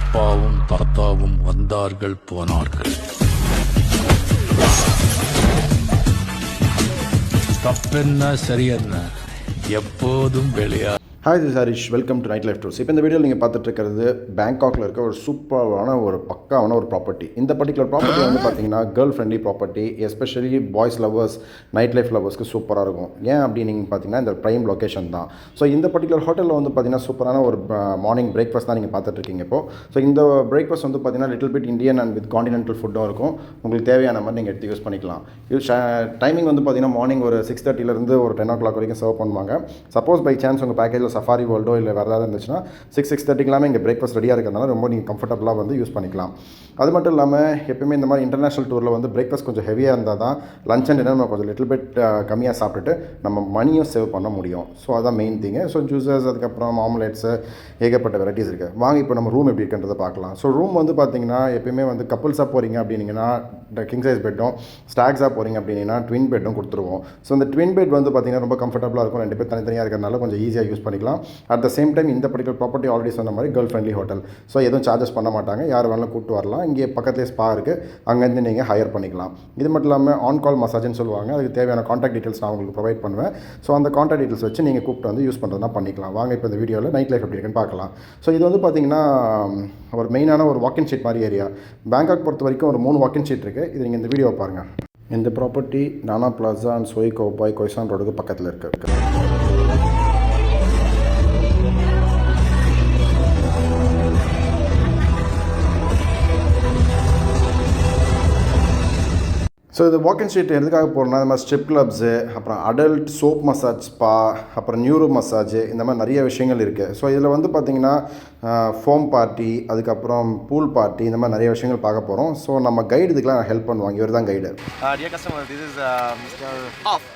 அப்பாவும் தாத்தாவும் வந்தார்கள் போனார்கள். தப்பென்ன சரியென்ன எப்போதும் வெளியா. Hi this Harish, welcome to night life tours. இப்போ இந்த வீடியோவில் நீங்கள் பார்த்துட்டு இருக்கிறது பேங்காக்கில் இருக்க ஒரு சூப்பரான ஒரு பக்காவான ஒரு ப்ராப்பர்ட்டி. இந்த பர்டிகுலர் ப்ராப்பர்ட்டி வந்து பார்த்தீங்கன்னா girl friendly property, especially boys lovers, night life லவர்ஸ்க்கு சூப்பராக இருக்கும். ஏன் அப்படின்னு நீங்கள் பார்த்தீங்கன்னா இந்த ப்ரைம் லொக்கேஷன் தான். ஸோ இந்த பர்டிகுலர் ஹோட்டலில் வந்து பார்த்தீங்கன்னா சூப்பரான ஒரு மார்னிங் பிரேக்ஃபாஸ்ட் தான் நீங்கள் பார்த்துட்ருக்கீங்க இப்போது. ஸோ இந்த பிரேக்ஃபாஸ்ட் வந்து பார்த்தீங்கன்னா little bit Indian and with continental ஃபுட்டும் இருக்கும். உங்களுக்கு தேவையான மாதிரி நீங்கள் எடுத்து யூஸ் பண்ணிக்கலாம். டைமிங் வந்து பார்த்தீங்கன்னா மார்னிங் ஒரு 6:30 ஒரு 10 o'clock வரைக்கும் சர்வ் பண்ணுவாங்க. சப்போஸ் பை சான்ஸ் உங்கள் பேக்கேஜில் சஃபாரி வேர்ல்டோ இல்லை வேறு ஏதாவது இருந்துச்சுன்னா 6:30 இங்கே பிரேக்ஃபாஸ்ட் ரெடியாக இருக்கிறதுனால ரொம்ப நீங்கள் கம்ஃபர்டபுளாக வந்து யூஸ் பண்ணிக்கலாம். அது மட்டும் இல்லாமல் எப்பயுமே இந்த மாதிரி இன்டர்நேஷனல் டூரில் வந்து பிரேக்ஃபாஸ்ட் கொஞ்சம் ஹெவியாக இருந்தால் தான் லஞ்ச் அண்ட் டின்னர் நம்ம கொஞ்சம் லிட்டில் பிட் கம்மியாக சாப்பிட்டுட்டு நம்ம மணியும் சேவ் பண்ண முடியும். ஸோ அதான் மெயின் திங்கு. ஸோ ஜூஸஸ், அதுக்கப்புறம் ஆம்லேட்ஸு, ஏகப்பட்ட வெரைட்டிஸ் இருக்குது. வாங்க இப்போ நம்ம ரூம் எப்படி இருக்குன்றதை பார்க்கலாம். ஸோ ரூம் வந்து பார்த்தீங்கன்னா எப்பயுமே வந்து கப்புள்ஸாக போகிறீங்க அப்படின்னீங்கன்னா கிங் சைஸ் பெட்டும், ஸ்டாக்ஸாக போகிறீங்க அப்படின்னா ட்வின் பெட்டும் கொடுத்துருவோம். ஸோ இந்த ட்வின் பெட் வந்து பார்த்தீங்கன்னா ரொம்ப கம்ஃபர்டபுளாக இருக்கும். 2 பேர் தனித்தனியாக இருக்கிறதுனால கொஞ்சம் ஈஸியாக யூஸ் பண்ணிக்கலாம். அட் த சேம் டைம் இந்த பர்டிகுலர் ப்ராப்பர்ட்டி ஆல்ரெடி சொன்ன மாதிரி கேர்ள் ஃப்ரெண்ட்லி ஹோட்டல். ஸோ எதுவும் சார்ஜஸ் பண்ண மாட்டாங்க. யார் வேணாலும் கூப்பிட்டு வரலாம். இங்கே பக்கத்துலேயே ஸ்பா இருக்குது, அங்கேருந்து நீங்கள் ஹையர் பண்ணிக்கலாம். இது மட்டும் இல்லாமல் ஆன் கால் மசாஜ்னு சொல்லுவாங்க. அதுக்கு தேவையான காண்டாக்ட் டீட்டெயில்ஸ் நான் உங்களுக்கு ப்ரொவைட் பண்ணுவேன். ஸோ அந்த காண்டாக்ட் டீட்டெயில்ஸ் வச்சு நீங்கள் கூப்பிட்டு வந்து யூஸ் பண்ணுறதுனா பண்ணிக்கலாம். வாங்க இப்போ இந்த வீடியோவில் நைட் லைஃப் எப்படி இருக்குன்னு பார்க்கலாம். ஸோ இது வந்து பார்த்தீங்கன்னா ஒரு மெயினான ஒரு வாக்கின் ஷீட் மாதிரி ஏரியா. பேங்காக் பொறுத்த வரைக்கும் ஒரு 3 வாக்கின் ஷீட் இருக்குது. இது நீங்கள் இந்த வீடியோவை பாருங்கள். இந்த ப்ராப்பர்ட்டி நானா பிளாசா அண்ட் சோய் கோபாய் கொய்சான் ரோடுக்கு பக்கத்தில் இருக்குது. ஸோ இது வாக்கிங் ஸ்ட்ரீட் எதுக்காக போகிறோம்னா இந்த மாதிரி ஸ்ட்ரிப் கிளப்ஸு, அப்புறம் அடல்ட் சோப் மசாஜ் ஸ்பா, அப்புறம் நியூரோ மசாஜ், இந்த மாதிரி நிறைய விஷயங்கள் இருக்குது. ஸோ இதில் வந்து பார்த்திங்கன்னா ஃபோம் பார்ட்டி, அதுக்கப்புறம் பூல் பார்ட்டி, இந்த மாதிரி நிறைய விஷயங்கள் பார்க்க போகிறோம். ஸோ நம்ம கைடு இதுக்கெலாம் ஹெல்ப் பண்ணுவாங்க. இவர் தான் guide. Dear customer, this is Mr. Off.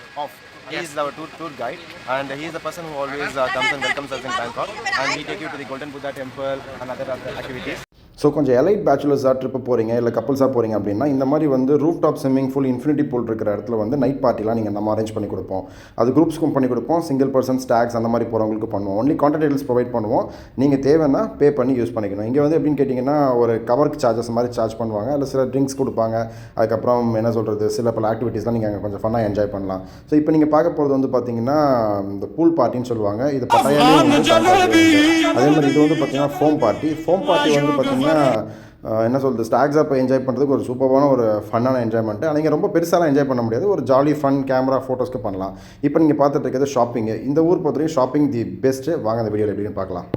He is our tour guide, and he is the person who always comes and welcomes us in Bangkok, and we take you to the Golden Buddha temple and other activities. So கொஞ்சம் elite பேச்சுலர்ஸாக trip போகிறீங்க, இல்லை கப்புள்ஸாக போகிறீங்க அப்படின்னா இந்த மாதிரி வந்து roof top swimming pool, infinity pool இருக்கிற இடத்துல வந்து நைட் பார்ட்டிலாம் நீங்கள் நம்ம அரேஞ்ச் பண்ணி கொடுப்போம். அது குரூப்ஸ்க்கும் பண்ணி கொடுப்போம், சிங்கிள் பர்சன், ஸ்டாக்ஸ் அந்த மாதிரி போகிறவங்களுக்கு பண்ணுவோம். ஒன்லி கான்டாக்ட் டீட்டெயில்ஸ் ப்ரொவைட் பண்ணுவோம். நீங்கள் தேவைன்னா பே பண்ணி யூஸ் பண்ணிக்கணும். இங்கே வந்து எப்படின்னு கேட்டிங்கன்னா ஒரு கவருக்கு சார்ஜஸ் மாதிரி சார்ஜ் பண்ணுவாங்க. அதில் சில ட்ரிங்க்ஸ் கொடுப்பாங்க. அதுக்கப்புறம் என்ன சொல்கிறது, சில பல ஆக்டிவிட்டீஸ்லாம் நீங்கள் அங்கே கொஞ்சம் ஃபன்னாக என்ஜாய் பண்ணலாம். ஸோ இப்போ நீங்கள் பார்க்க போகிறது வந்து பார்த்தீங்கன்னா இந்த பூல் பார்ட்டின்னு சொல்லுவாங்க. இது பட்டாயாலே அதே மாதிரி இது வந்து பார்த்தீங்கன்னா ஃபோம் பார்ட்டி வந்து பார்த்தீங்கன்னா என்ன சொல்கிறது, ஸ்டாக்ஸாக இப்போ என்ஜாய் பண்ணுறதுக்கு ஒரு சூப்பரான ஒரு ஃபன்னான என்ஜாய்மெண்ட்டு. நீங்கள் ரொம்ப பெருசாலாம் என்ஜாய் பண்ண முடியாது. ஒரு ஜாலி ஃபன் கேமரா ஃபோட்டோஸ்க்கு பண்ணலாம். இப்போ நீங்கள் பார்த்துட்டு இருக்கிறது ஷாப்பிங்கு. இந்த ஊர் பொறுத்தவரைக்கும் ஷாப்பிங் தி பெஸ்ட்டு. வாங்க அந்த வீடியோவில் எப்படின்னு பார்க்கலாம்.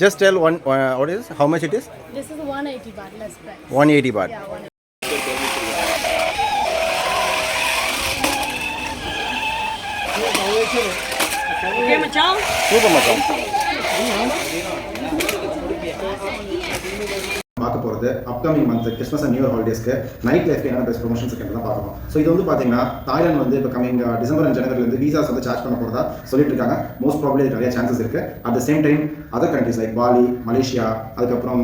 Just tell one what is how much it is? This is 180 baht less price. 180 baht. Yeah, 180. Okay, Macham. Super Macham. பார்க்க போகிறது upcoming month Christmas and new year ஹாலிடேஸ்க்கு நைட் லைஃப்க்கு என்ன பெஸ்ட் ப்ரொமோஷன்ஸ் இருக்குன்னு பார்க்கணும். ஸோ இது வந்து பார்த்தீங்கன்னா தாய்லாந்து வந்து இப்போ கமிங் டிசம்பர் அண்ட் ஜனவரிலேருந்து வீசாஸ் வந்து சார்ஜ் பண்ண போகிறதா சொல்லிட்டு இருக்காங்க. மோஸ்ட் ப்ராபப்லி நிறைய சான்சஸ் இருக்குது. At the same time other countries like Bali, Malaysia, அதுக்கப்புறம்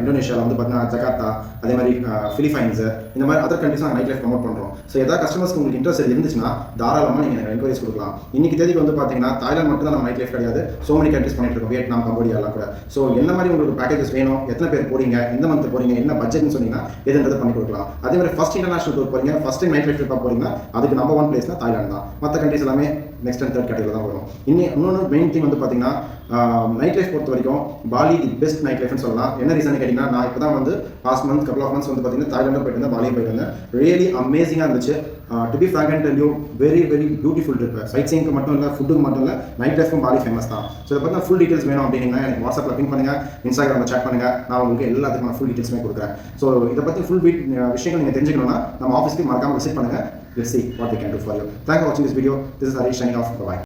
இந்தோனேஷியாவில் வந்து பார்த்தீங்கன்னா ஜகார்த்தா, அதே மாதிரி ஃபிலிப்பைன்ஸு, இந்த மாதிரி அதர் கண்ட்ரிஸ் நாங்கள் நைட் லைஃப் ப்ரமோட் பண்ணுறோம். ஸோ ஏதாவது கஸ்டமர்ஸ்க்கு உங்களுக்கு இன்ட்ரெஸ்ட் இருந்துச்சுன்னா தாராளமாக நீங்கள் என்கொயரிஸ் கொடுக்கலாம். இன்னைக்கு தேதிக்கு வந்து பார்த்தீங்கன்னா தாய்லாந்து மட்டும் தான் நம்ம நைட் லைஃப் கிடையாது, சோ மெனி கண்ட்ரிஸ் பண்ணிட்டு இருக்கோம், வியட்நாம், கம்போடியா எல்லாம் கூட. ஸோ என்ன மாதிரி உங்களுக்கு பேக்கேஜஸ் வேணும், எத்தனை பேர் போறீங்க, எந்த மந்த் போறீங்க, என்ன பட்ஜெட்னு சொன்னீங்கன்னா எதுன்றதை பண்ணி கொடுக்கலாம். அதே மாதிரி ஃபர்ஸ்ட் இன்டர்நேஷனல் டூர் போறீங்க, ஃபர்ஸ்ட் டைம் நைட் லைஃப் ட்ரிப்பாக போறீங்கன்னா அதுக்கு நம்பர் 1 பிளேஸ்னா தாய்லாந்து தான். மற்ற கண்ட்ரிஸ் எல்லாமே நெக்ஸ்ட் அண்ட் தேர்ட் கேட்டகரி தான் வரும். இன்னொன்று மெயின் திங் வந்து பார்த்தீங்கன்னா நைட் லைஃப் பொறுத்த வரைக்கும் பாலி தி பெஸ்ட் நைட் லைஃப்னு சொல்லலாம். என்ன ரீசன் கேட்டிங்கன்னா நான் இப்போ தான் வந்து last month couple of months வந்து பார்த்தீங்கன்னா தாய்லாந்து போயிட்டு இருந்தேன், பாலியும் போயிட்டு இருந்தேன். ரியலி அமேசிங்காக இருந்துச்சு. To be frank and tell you very very beautiful trip. Sight சீயிங்க்கு மட்டும் இல்லை, ஃபுட்டுக்கு மட்டும் இல்லை, நைட் லைஃபும் பாலி ஃபேமஸ் தான். ஸோ இதை பார்த்தா ஃபுல் டீட்டெயில்ஸ் வேணும் அப்படின்னா எனக்கு வாட்ஸ்அப்பில் பிங் பண்ணுங்கள், இன்ஸ்டாகிராமில் சேட் பண்ணுங்கள். நான் உங்களுக்கு எல்லாத்துக்கும் ஃபுல் டீட்டெயில்ஸுமே கொடுக்குறேன். ஸோ இதை பற்றி ஃபுல் விஷயங்கள் நீங்கள் தெரிஞ்சுக்கணும்னா நம்ம ஆஃபீஸ்க்கு மறக்காமல் விசிட் பண்ணுங்கள். Let's see what we can do for you. Thanks for watching this video. This is Harish signing off. Bye-bye.